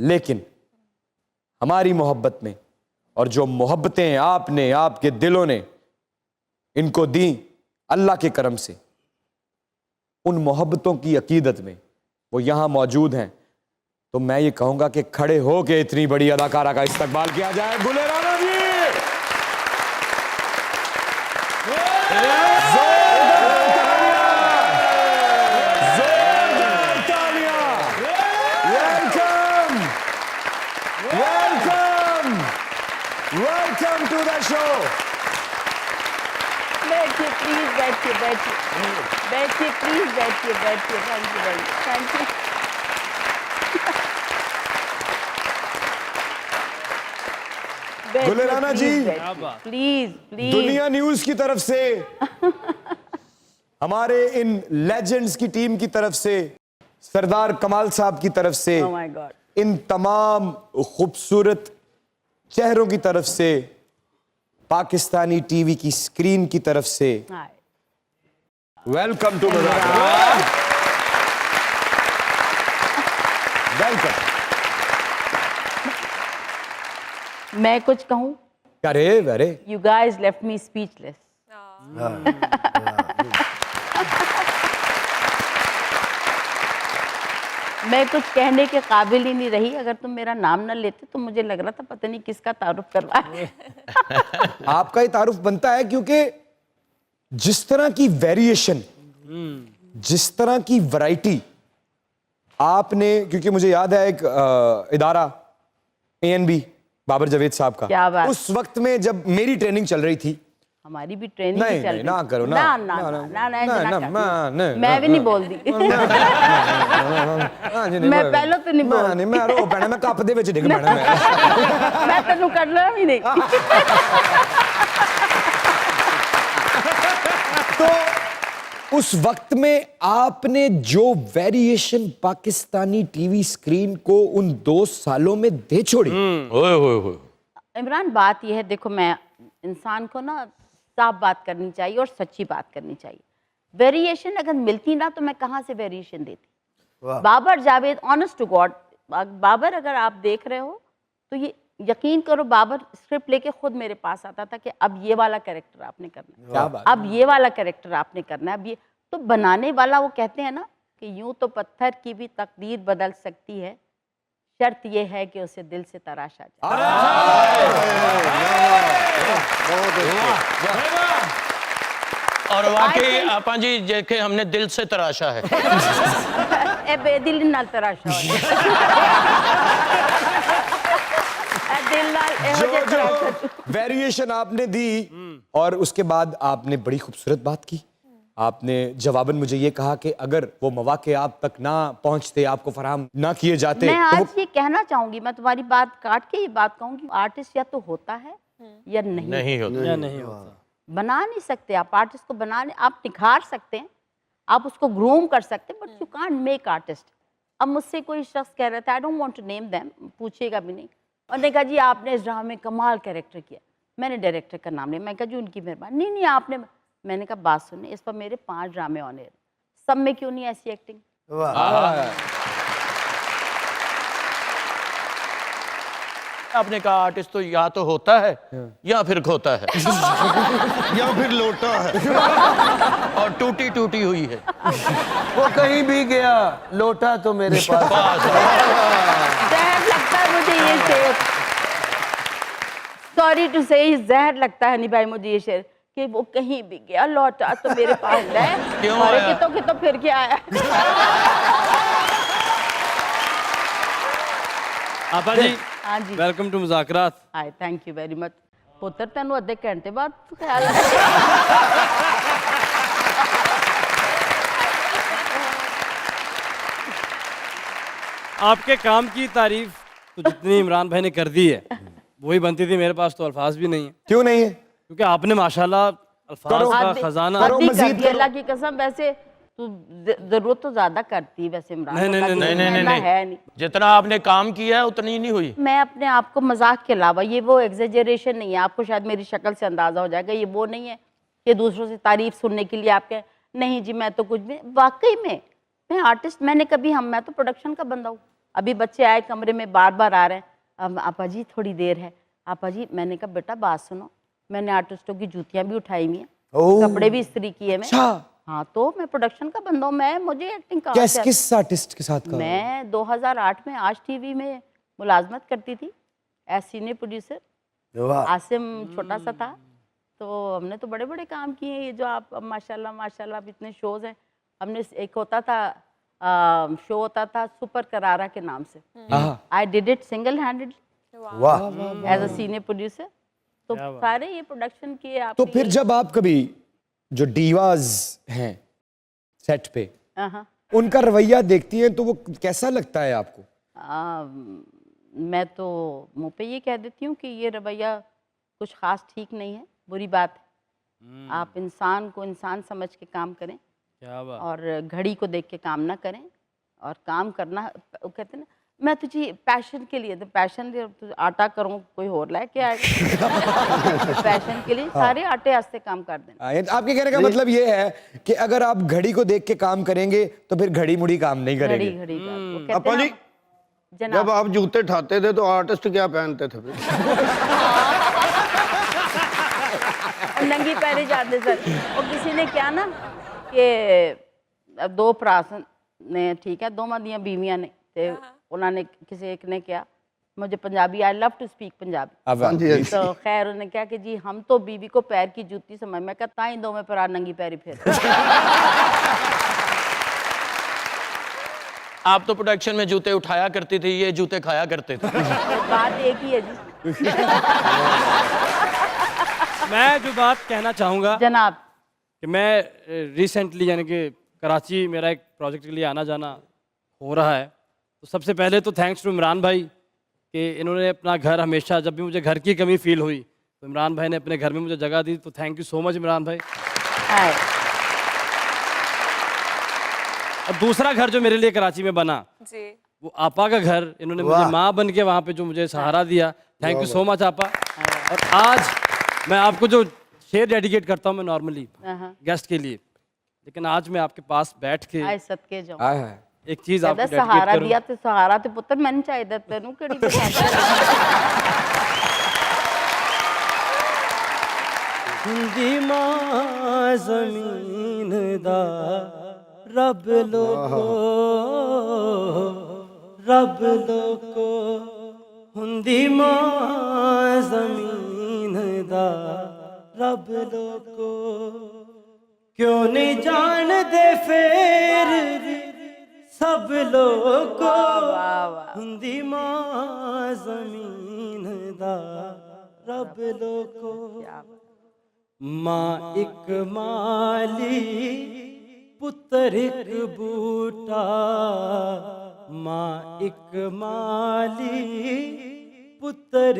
लेकिन हमारी मोहब्बत में और जो मोहब्बतें आपने, आपके दिलों ने इनको दी अल्लाह के करम से, उन मोहब्बतों की अकीदत में वो यहां मौजूद हैं। तो मैं ये कहूंगा कि खड़े हो के इतनी बड़ी अदाकारा का इस्तकबाल किया जाए। गुले राना जी, जोरदार तालियां। Welcome, welcome, welcome to the show. बैठिए प्लीज, बैठिए बैठिए बैठिए प्लीज, बैठिए बैठिए। Thank you very much, thank you. Gule Rana ji, please please. Duniya news की तरफ से हमारे इन लेजेंड्स की टीम की तरफ से, सरदार कमाल साहब की तरफ से, Oh my God. इन तमाम खूबसूरत चेहरों की तरफ से, पाकिस्तानी टीवी की स्क्रीन की तरफ से Hi. Welcome to welcome. मैं कुछ कहूँ? अरे अरे, You guys left me speechless. मैं कुछ कहने के काबिल ही नहीं रही। अगर तुम मेरा नाम न लेते तो मुझे लग रहा था पता नहीं किसका तारुफ करवा है। आपका ही तारुफ बनता है, क्योंकि जिस तरह की वेरिएशन, जिस तरह की वैरायटी आपने, क्योंकि मुझे याद है एक इदारा ANB बाबर जावेद साहब का, क्या बात। उस वक्त में जब मेरी ट्रेनिंग चल रही थी, हमारी भी ट्रेनिंग नहीं, चल नहीं, रही ना थी। करो, ना, ना ना, ना ना, ना ना ना, ना, ना, ना, ना, मैं भी नहीं बोलती। मैं पहले तो नहीं बोलती। नहीं, मैं रो पैना, मैं कप दे विच डिग पैना मैं। मैं तेनू करना भी नहीं। तो उस वक्त में आपने जो वेरिएशन पाकिस्तानी टीवी स्क्रीन को उन 2 सालों में दे छोड़ी। ओए ओए ओए। इमरान, बात यह है, देखो, मैं इंसान को ना साफ बात करनी चाहिए और सच्ची बात करनी चाहिए। वेरिएशन अगर मिलती ना तो मैं कहाँ से वेरिएशन देती। Babar Javed, honest to god, Babar अगर आप देख रहे हो तो ये यकीन करो, बाबर स्क्रिप्ट लेके खुद मेरे पास आता था कि अब ये वाला कैरेक्टर आपने करना है, क्या बात। अब ये वाला कैरेक्टर आपने करना है, अब ये। तो बनाने वाला, वो कहते हैं ना कि यूं तो पत्थर की भी तकदीर बदल सकती है, शर्त ये है कि उसे दिल से तराशा जाए। और वाकई आपा जी जेके हमने दिल से तराशा है। ए बेदिल नाल तराशा होए। ए दिल नाल एहो जे तराशा। जो वेरिएशन आपने दी और उसके बाद आपने बड़ी खूबसूरत बात की। आपने जवाबन मुझे ये कहा कि अगर वो मौके आप तक ना पहुंचते, आपको फराहम ना किए जाते, मैं तो आज ये कहना चाहूंगी, मैं तुम्हारी बात काट के ये बात कहूंगी, आर्टिस्ट या तो होता है या नहीं होता। नहीं होता। बना नहीं सकते आप आर्टिस्ट को। आप निखार सकते हैं, आप उसको ग्रूम कर सकते हैं, but you can't make artist. अब मुझसे कोई शख्स कह रहा था, I don't want to name them, पूछेगा भी नहीं, और ने कहा जी आपने इस ड्रामे में कमाल कैरेक्टर किया। मैंने डायरेक्टर का नाम लिया, मैं कहा जी उनकी मेहरबानी। नहीं नहीं आपने, मैंने कहा बात सुने, इस पर मेरे 5 ड्रामे ऑन एयर, सब में क्यों नहीं ऐसी एक्टिंग। आपने कहा आर्टिस्ट तो या तो होता है या फिर खोता है या फिर लोटा है। और टूटी टूटी हुई है। वो कहीं भी गया, लोटा तो मेरे पास। जहर लगता है मुझे ये शेर, सॉरी टू से, जहर लगता है नहीं भाई मुझे ये शेर, कि वो कहीं भी गया लौटा तो मेरे पास है। क्यों अरे आया? कि तो फिर क्या आया। आपा जी, हाँ जी, welcome to Muzakarat. Hi, thank you very much. पुत्र तेनू अद्धे घंटे बाद ख्याल आया। आपके काम की तारीफ तो जितनी इमरान भाई ने कर दी है वही बनती थी, मेरे पास तो अल्फाज भी नहीं है, क्यों नहीं है? क्योंकि आपने माशाल्लाह अल्फाज का खजाना। करो, मज़ीद करो। अल्लाह की कसम, वैसे तू जरूरत तो ज्यादा करती है वैसे इमरान। नहीं, नहीं, का नहीं, दिल नहीं, इतना नहीं, है नहीं। जितना आपने काम किया है उतनी नहीं हुई। मैं अपने आप को मजाक के अलावा, ये वो एग्जेजरेशन नहीं है, आपको शायद मेरी शक्ल से अंदाजा हो जाएगा, ये वो नहीं है कि दूसरों से तारीफ सुनने के लिए आपके, नहीं जी मैं तो कुछ भी, वाकई में मैं आर्टिस्ट, मैंने कभी, मैं तो प्रोडक्शन का बंदा हूँ, अभी बच्चे आए कमरे में बार बार आ रहे हैं, आपा जी थोड़ी देर है, आपा जी। मैंने कहा बेटा बात सुनो, मैंने आर्टिस्टों की जूतियां भी उठाई हुई हैं, कपड़े भी इस्त्री किए मैं। अच्छा, हाँ, तो मैं प्रोडक्शन का बंदा हूँ, मैं मुझे एक्टिंग कहाँ किस से किस आर्टिस्ट के साथ का? मैं 2008 में आज टीवी में मुलाजमत करती थी एज सीनियर प्रोड्यूसर। वाह आसिम छोटा सा था, तो हमने तो बड़े बड़े काम किए हैं। ये जो आप अब माशाल्लाह माशाल्लाह अब इतने शोज हैं। हमने एक होता था शो होता था सुपर करारा के नाम से, आहा, I did it single handed वाह एज अ सीनियर प्रोड्यूसर। तो सारे ये प्रोडक्शन किए आप। तो फिर जब आप कभी जो डीवाज हैं सेट पे हाँ, उनका रवैया देखती हैं तो वो कैसा लगता है आपको? मैं तो मुँह पे ये कह देती हूँ कि ये रवैया कुछ ख़ास ठीक नहीं है, बुरी बात है। आप इंसान को इंसान समझ के काम करें क्या बात। और घड़ी को देख के काम ना करें। और काम करना, वो कहते हैं ना, मैं तुझे पैशन के लिए, तो पैशन आटा करूँ कोई और लाए क्या आएगा। पैशन के लिए सारे आटे आस्ते काम कर देना। आपके कहने का मतलब ये है कि अगर आप घड़ी को देख के काम करेंगे तो फिर घड़ी मुड़ी काम नहीं घड़ी करेगी। घड़ी का वो कहते अपा हैं जी, ना, जब जनाब। आप जूते ठाते थे तो आर्टिस्ट क्या पहनते थे फिर? नंगी पैरी जाते सर। और किसी ने क्या ना कि दो भरा ने, ठीक है, दोवां दियां बीवियां ने, ते उन्होंने किसी एक ने क्या, मुझे Punjabi, I love to speak Punjabi. हाँ जी, हाँ जी। तो खैर उन्होंने क्या कि जी हम तो बीवी को पैर की जूती समझ, मैं कहता ही दोवें भरा नंगी पैरी फिर। आप तो प्रोडक्शन में जूते उठाया करती थी, ये जूते खाया करते थे। बात एक ही है जी। मैं जो बात कहना चाहूँगा जनाब। कि मैं रिसेंटली यानी कि कराची मेरा एक प्रोजेक्ट के लिए आना जाना हो रहा है। तो सबसे पहले तो थैंक्स टू इमरान भाई कि इन्होंने अपना घर, हमेशा जब भी मुझे घर की कमी फील हुई तो इमरान भाई ने अपने घर में मुझे जगह दी। तो thank you so much Imran भाई। हाय। और दूसरा घर जो मेरे लिए कराची में बना जी। वो आपा का घर, इन्होंने मुझे माँ बन के वहाँ पे जो मुझे सहारा दिया, थैंक यू सो मच आपा। और आज मैं आपको जो शेर डेडिकेट करता हूँ मैं नॉर्मली गेस्ट के लिए, लेकिन आज मैं आपके पास बैठ के आए सदके जाओ। आय हाय। एक चीज आपको कहता डेडिकेट सहारा करूँ। दिया तो सहारा तो पुत्र मैंने चाहिए तेनू केड़ी हिंदी मां जमीन दा रब लोको, रब लोको हुंदी मां जमीन दा रब लोको, क्यों नहीं जान दे फेर सब लोको, हुंदी मां जमीन दा रब लोको, माँ एक माली पुत्र एक बूटा, माँ एक माली पुत्र